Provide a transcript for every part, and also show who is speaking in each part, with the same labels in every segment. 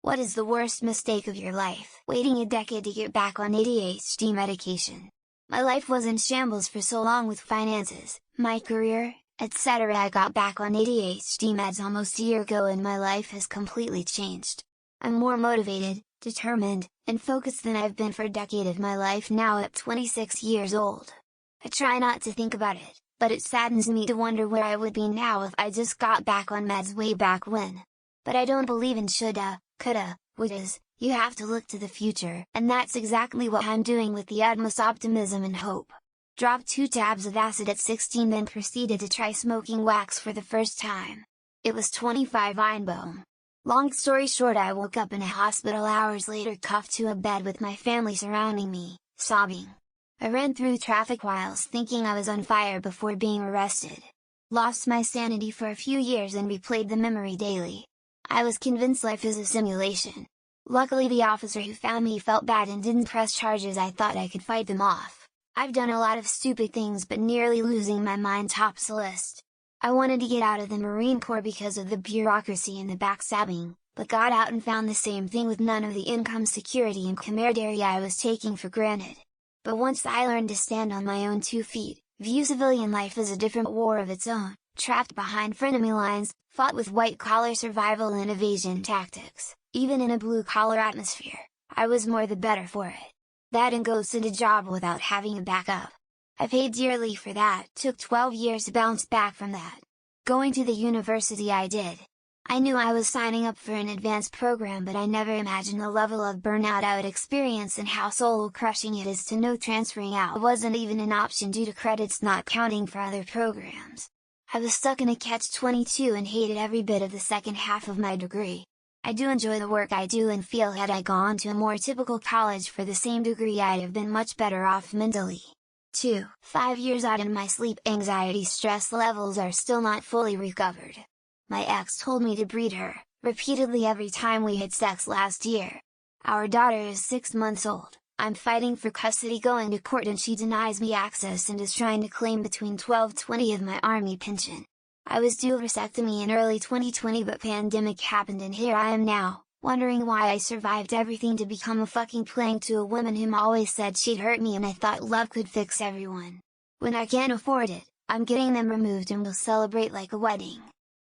Speaker 1: What is the worst mistake of your life? Waiting a decade to get back on ADHD medication. My life was in shambles for so long with finances, my career, etc. I got back on ADHD meds almost a year ago and my life has completely changed. I'm more motivated, determined, and focused than I've been for a decade of my life now at 26 years old. I try not to think about it, but it saddens me to wonder where I would be now if I just got back on meds way back when. But I don't believe in shoulda, coulda, wouldas. You have to look to the future, and that's exactly what I'm doing with the utmost optimism and hope. Dropped 2 tabs of acid at 16, then proceeded to try smoking wax for the first time. It was 25 Einbohm. Long story short, I woke up in a hospital hours later, cuffed to a bed with my family surrounding me, sobbing. I ran through traffic whilst thinking I was on fire before being arrested. Lost my sanity for a few years and replayed the memory daily. I was convinced life is a simulation. Luckily the officer who found me felt bad and didn't press charges. I thought I could fight them off. I've done a lot of stupid things, but nearly losing my mind tops the list. I wanted to get out of the Marine Corps because of the bureaucracy and the backstabbing, but got out and found the same thing with none of the income security and camaraderie I was taking for granted. But once I learned to stand on my own 2 feet, view civilian life as a different war of its own, trapped behind frenemy lines, fought with white-collar survival and evasion tactics, even in a blue-collar atmosphere, I was more the better for it. That and ghosted a job without having a backup. I paid dearly for that. Took 12 years to bounce back from that. Going to the university I did. I knew I was signing up for an advanced program, but I never imagined the level of burnout I would experience and how soul-crushing it is to know transferring out wasn't even an option due to credits not counting for other programs. I was stuck in a catch-22 and hated every bit of the second half of my degree. I do enjoy the work I do and feel had I gone to a more typical college for the same degree I'd have been much better off mentally. 5 years out and my sleep anxiety stress levels are still not fully recovered. My ex told me to breed her, repeatedly every time we had sex last year. Our daughter is 6 months old, I'm fighting for custody, going to court, and she denies me access and is trying to claim between $12.20 of my army pension. I was due a vasectomy in early 2020 but pandemic happened and here I am now, wondering why I survived everything to become a fucking plank to a woman whom always said she'd hurt me and I thought love could fix everyone. When I can't afford it, I'm getting them removed and will celebrate like a wedding.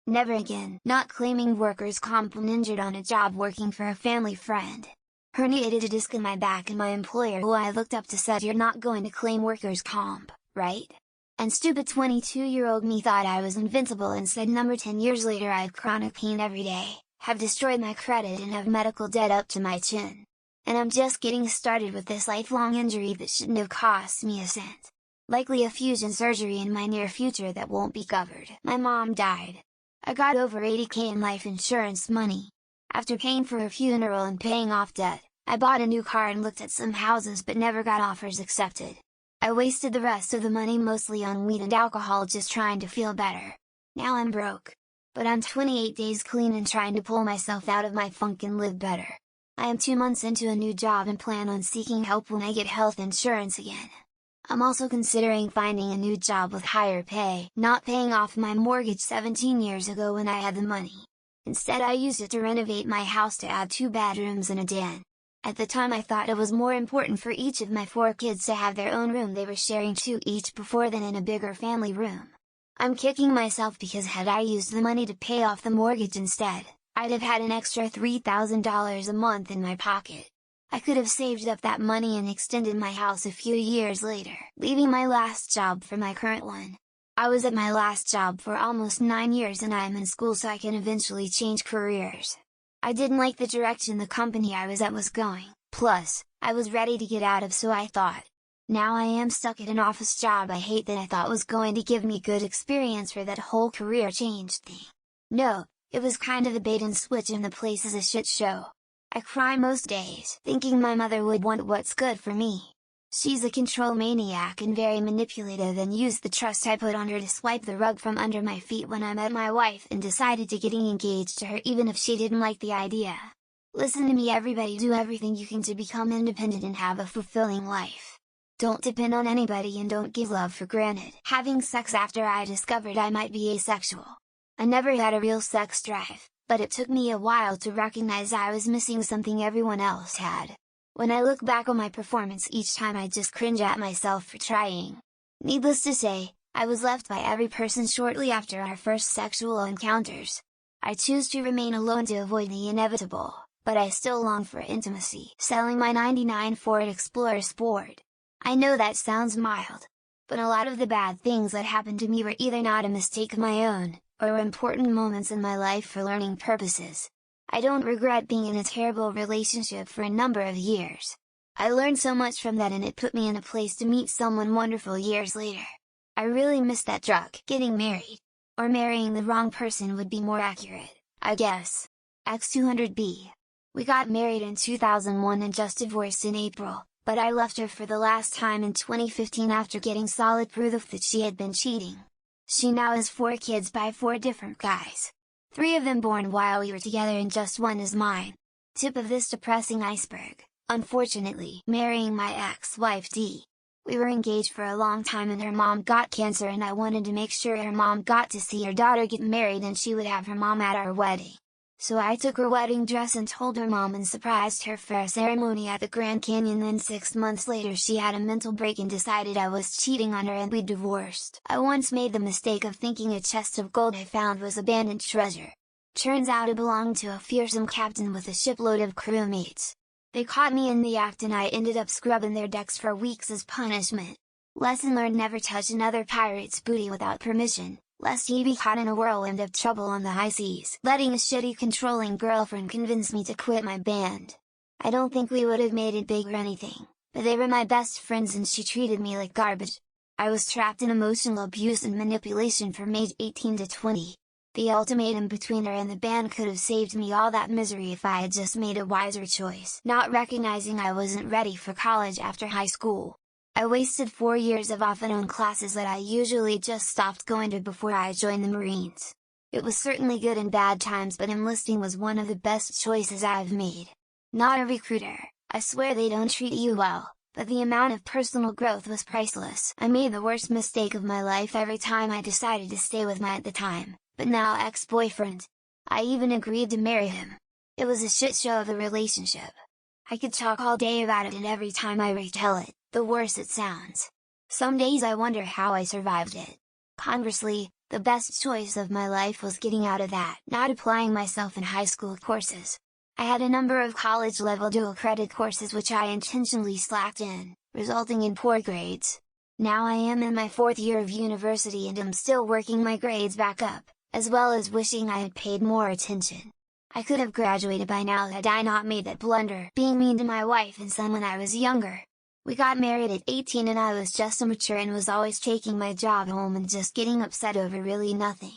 Speaker 1: Never again. Not claiming workers' comp when injured on a job working for a family friend. Herniated a disc in my back and my employer, who I looked up to, said you're not going to claim workers' comp, right? And stupid 22-year-old me thought I was invincible and said number 10 years later I have chronic pain every day, have destroyed my credit and have medical debt up to my chin. And I'm just getting started with this lifelong injury that shouldn't have cost me a cent. Likely a fusion surgery in my near future that won't be covered. My mom died. I got over $80,000 in life insurance money. After paying for her funeral and paying off debt, I bought a new car and looked at some houses but never got offers accepted. I wasted the rest of the money mostly on weed and alcohol just trying to feel better. Now I'm broke. But I'm 28 days clean and trying to pull myself out of my funk and live better. I am 2 months into a new job and plan on seeking help when I get health insurance again. I'm also considering finding a new job with higher pay, not paying off my mortgage 17 years ago when I had the money. Instead I used it to renovate my house to add 2 bedrooms and a den. At the time I thought it was more important for each of my 4 kids to have their own room they were sharing 2 each before than in a bigger family room. I'm kicking myself because had I used the money to pay off the mortgage instead, I'd have had an extra $3,000 a month in my pocket. I could have saved up that money and extended my house a few years later, leaving my last job for my current one. I was at my last job for almost 9 years and I am in school so I can eventually change careers. I didn't like the direction the company I was at was going, plus, I was ready to get out of, so I thought. Now I am stuck at an office job I hate that I thought was going to give me good experience for that whole career change thing. No, it was kind of a bait and switch and the place is a shit show. I cry most days, thinking my mother would want what's good for me. She's a control maniac and very manipulative and used the trust I put on her to swipe the rug from under my feet when I met my wife and decided to getting engaged to her even if she didn't like the idea. Listen to me everybody, do everything you can to become independent and have a fulfilling life. Don't depend on anybody and don't give love for granted. Having sex after I discovered I might be asexual. I never had a real sex drive, but it took me a while to recognize I was missing something everyone else had. When I look back on my performance each time, I just cringe at myself for trying. Needless to say, I was left by every person shortly after our first sexual encounters. I choose to remain alone to avoid the inevitable, but I still long for intimacy. Selling my '99 Ford Explorer Sport. I know that sounds mild, but a lot of the bad things that happened to me were either not a mistake of my own, or were important moments in my life for learning purposes. I don't regret being in a terrible relationship for a number of years. I learned so much from that, and it put me in a place to meet someone wonderful years later. I really miss that drug. Getting married, or marrying the wrong person would be more accurate, I guess. X200B. We got married in 2001 and just divorced in April, but I left her for the last time in 2015 after getting solid proof that she had been cheating. She now has 4 kids by 4 different guys. 3 of them born while we were together and just 1 is mine. Tip of this depressing iceberg: unfortunately, marrying my ex-wife D. We were engaged for a long time and her mom got cancer, and I wanted to make sure her mom got to see her daughter get married and she would have her mom at our wedding. So I took her wedding dress and told her mom and surprised her for a ceremony at the Grand Canyon. Then 6 months later she had a mental break and decided I was cheating on her and we divorced. I once made the mistake of thinking a chest of gold I found was abandoned treasure. Turns out it belonged to a fearsome captain with a shipload of crewmates. They caught me in the act and I ended up scrubbing their decks for weeks as punishment. Lesson learned: never touch another pirate's booty without permission, lest he be caught in a whirlwind of trouble on the high seas. Letting a shitty controlling girlfriend convince me to quit my band. I don't think we would have made it big or anything, but they were my best friends and she treated me like garbage. I was trapped in emotional abuse and manipulation from age 18 to 20. The ultimatum between her and the band could have saved me all that misery if I had just made a wiser choice, not recognizing I wasn't ready for college after high school. I wasted 4 years of off-and-on classes that I usually just stopped going to before I joined the Marines. It was certainly good in bad times, but enlisting was one of the best choices I've made. Not a recruiter, I swear they don't treat you well, but the amount of personal growth was priceless. I made the worst mistake of my life every time I decided to stay with my at the time, but now ex-boyfriend. I even agreed to marry him. It was a shit show of a relationship. I could talk all day about it, and every time I retell it, the worse it sounds. Some days I wonder how I survived it. Conversely, the best choice of my life was getting out of that, not applying myself in high school courses. I had a number of college-level dual credit courses which I intentionally slacked in, resulting in poor grades. Now I am in my 4th year of university and am still working my grades back up, as well as wishing I had paid more attention. I could have graduated by now had I not made that blunder, being mean to my wife and son when I was younger. We got married at 18 and I was just immature and was always taking my job home and just getting upset over really nothing.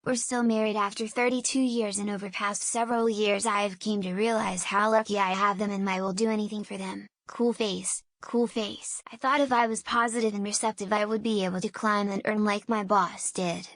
Speaker 1: We're still married after 32 years, and over past several years I have came to realize how lucky I have them and I will do anything for them. Cool face, cool face. I thought if I was positive and receptive I would be able to climb and earn like my boss did.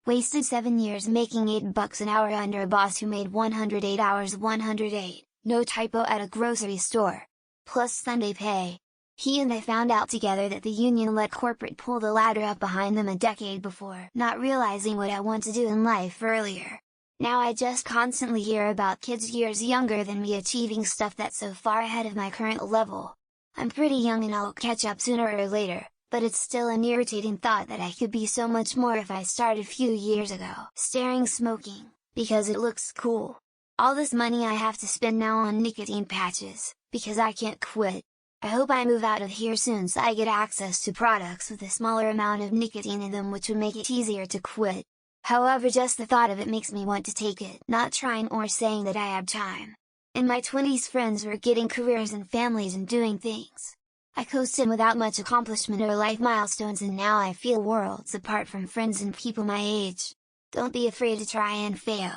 Speaker 1: Wasted 7 years making $8 an hour under a boss who made 108 hours 108, no typo, at a grocery store. Plus Sunday pay. He and I found out together that the union let corporate pull the ladder up behind them a decade before, not realizing what I want to do in life earlier. Now I just constantly hear about kids years younger than me achieving stuff that's so far ahead of my current level. I'm pretty young and I'll catch up sooner or later, but it's still an irritating thought that I could be so much more if I started a few years ago. Staring smoking, because it looks cool. All this money I have to spend now on nicotine patches, because I can't quit. I hope I move out of here soon so I get access to products with a smaller amount of nicotine in them, which would make it easier to quit. However, just the thought of it makes me want to take it, not trying or saying that I have time. In my 20s friends were getting careers and families and doing things. I coasted without much accomplishment or life milestones, and now I feel worlds apart from friends and people my age. Don't be afraid to try and fail.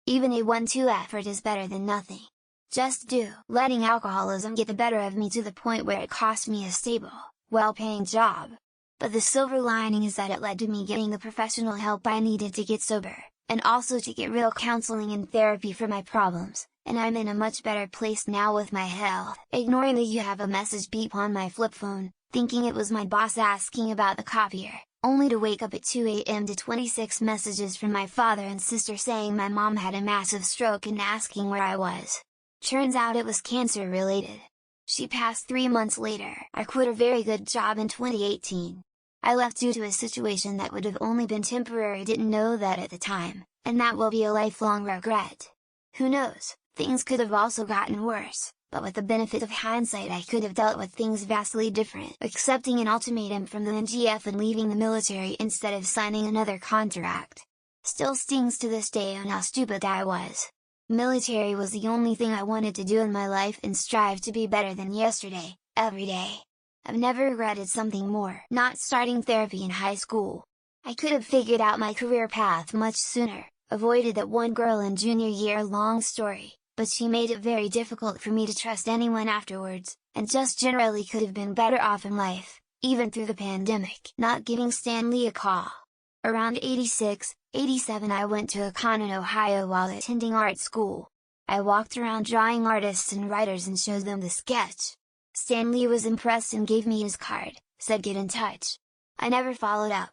Speaker 1: Even a 1-2 effort is better than nothing. Just do. Letting alcoholism get the better of me to the point where it cost me a stable, well-paying job. But the silver lining is that it led to me getting the professional help I needed to get sober, and also to get real counseling and therapy for my problems, and I'm in a much better place now with my health. Ignoring the "you have a message" beep on my flip phone, thinking it was my boss asking about the copier, only to wake up at 2 a.m. to 26 messages from my father and sister saying my mom had a massive stroke and asking where I was. Turns out it was cancer related. She passed 3 months later. I quit a very good job in 2018. I left due to a situation that would have only been temporary, didn't know that at the time, and that will be a lifelong regret. Who knows, things could have also gotten worse, but with the benefit of hindsight I could have dealt with things vastly different, accepting an ultimatum from the NGF and leaving the military instead of signing another contract. Still stings to this day on how stupid I was. Military was the only thing I wanted to do in my life and strive to be better than yesterday, every day. I've never regretted something more. Not starting therapy in high school. I could have figured out my career path much sooner, avoided that one girl in junior year, long story, but she made it very difficult for me to trust anyone afterwards, and just generally could have been better off in life, even through the pandemic. Not giving Stan Lee a call. Around 86, 87 I went to Akron, Ohio while attending art school. I walked around drawing artists and writers and showed them the sketch. Stan Lee was impressed and gave me his card, said get in touch. I never followed up.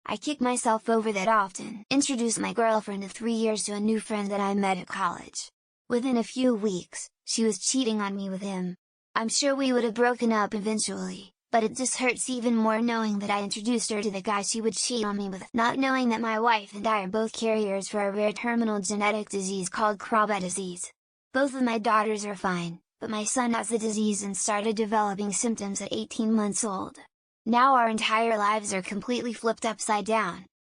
Speaker 1: I kick myself over that often. Introduced my girlfriend of 3 years to a new friend that I met at college. Within a few weeks, she was cheating on me with him. I'm sure we would have broken up eventually, but it just hurts even more knowing that I introduced her to the guy she would cheat on me with, not knowing that my wife and I are both carriers for a rare terminal genetic disease called Krabbe disease. Both of my daughters are fine, but my son has the disease and started developing symptoms at 18 months old. Now our entire lives are completely flipped upside down.